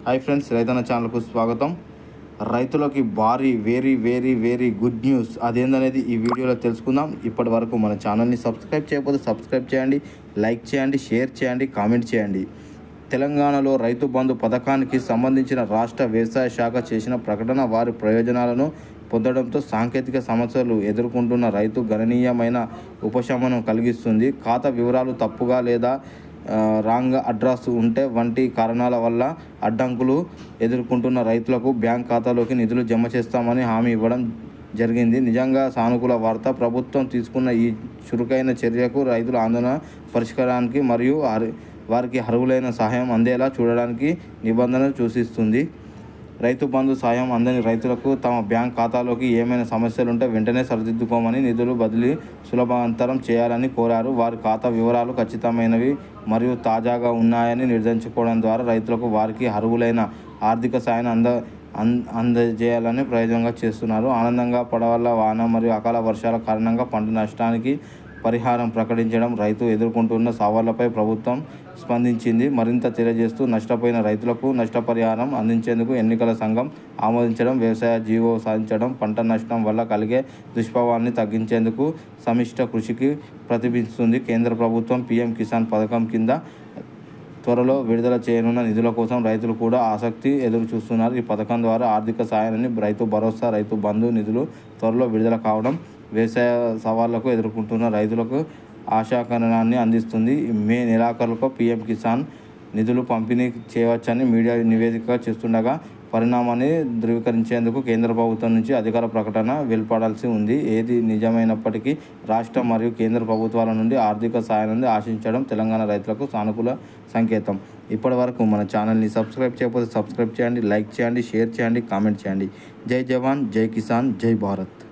Hi friends, రైతన్న ఛానల్కు స్వాగతం. రైతులకి వెరీ గుడ్ న్యూస్. అదేందనేది ఈ వీడియోలో తెలుసుకుందాం. ఇప్పటి వరకు మన ఛానల్ని సబ్స్క్రైబ్ చేయకపోతే సబ్స్క్రైబ్ చేయండి, లైక్ చేయండి, షేర్ చేయండి, కామెంట్ చేయండి. తెలంగాణలో రైతు బంధు పథకానికి సంబంధించిన రాష్ట్ర వ్యవసాయ శాఖ చేసిన ప్రకటన వారి ప్రయోజనాలను పొందడంతో సాంకేతిక సమస్యలు ఎదుర్కొంటున్న రైతు గణనీయమైన ఉపశమనం కలిగిస్తుంది. ఖాతా వివరాలు తప్పుగా లేదా రాంగ్ అడ్రస్ ఉంటే వంటి కారణాల వల్ల అడ్డంకులు ఎదుర్కొంటున్న రైతులకు బ్యాంక్ ఖాతాలోకి నిధులు జమ చేస్తామని హామీ ఇవ్వడం జరిగింది. నిజంగా సానుకూల వార్త. ప్రభుత్వం తీసుకున్న ఈ చురుకైన చర్యకు రైతుల ఆందోళన పరిష్కారానికి మరియు వారికి అర్హులైన సహాయం అందేలా చూడడానికి నిబంధనలు సూచిస్తుంది. రైతు బంధు సాయం అందని రైతులకు తమ బ్యాంక్ ఖాతాలోకి ఏమైనా సమస్యలుంటే వెంటనే సరిదిద్దుకోమని, నిధులు బదిలీ సులభతరం చేయాలని కోరారు. వారి ఖాతా వివరాలు ఖచ్చితమైనవి మరియు తాజాగా ఉన్నాయని నిర్ధారించుకోవడం ద్వారా రైతులకు వారికి అర్హులైన ఆర్థిక సాయాన్ని అందజేయాలని ప్రయోజనంగా చేస్తున్నారు. ఆనందంగా పడవల వాన మరియు అకాల వర్షాల కారణంగా పంట నష్టానికి పరిహారం ప్రకటించడం, రైతు ఎదుర్కొంటున్న సవాళ్లపై ప్రభుత్వం స్పందించింది. మరింత తెలియజేస్తూ నష్టపోయిన రైతులకు నష్టపరిహారం అందించేందుకు ఎన్నికల సంఘం ఆమోదించడం, వ్యవసాయ జీవో సాధించడం, పంట నష్టం వల్ల కలిగే దుష్ప్రభావాన్ని తగ్గించేందుకు సమిష్ట కృషికి ప్రతిబింబిస్తుంది. కేంద్ర ప్రభుత్వం పీఎం కిసాన్ పథకం కింద త్వరలో విడుదల చేయనున్న నిధుల కోసం రైతులు కూడా ఆసక్తి ఎదురు చూస్తున్నారు. ఈ పథకం ద్వారా ఆర్థిక సాయాన్ని రైతు భరోసా, రైతు బంధు నిధులు త్వరలో విడుదల కావడం వ్యవసాయ సవాళ్లకు ఎదుర్కొంటున్న రైతులకు ఆశాకరణాన్ని అందిస్తుంది. మే నెలాఖరులో పీఎం కిసాన్ నిధులు పంపిణీ చేయవచ్చని మీడియా నివేదిక చేస్తుండగా పరిణామాన్ని ధృవీకరించేందుకు కేంద్ర ప్రభుత్వం నుంచి అధికార ప్రకటన వెలువడాల్సి ఉంది. ఏది నిజమైనప్పటికీ రాష్ట్ర మరియు కేంద్ర ప్రభుత్వాల నుండి ఆర్థిక సాయాన్ని ఆశించడం తెలంగాణ రైతులకు సానుకూల సంకేతం. ఇప్పటి వరకు మన ఛానల్ని సబ్స్క్రైబ్ చేయకపోతే సబ్స్క్రైబ్ చేయండి, లైక్ చేయండి, షేర్ చేయండి, కామెంట్ చేయండి. జై జవాన్, జై కిసాన్, జై భారత్.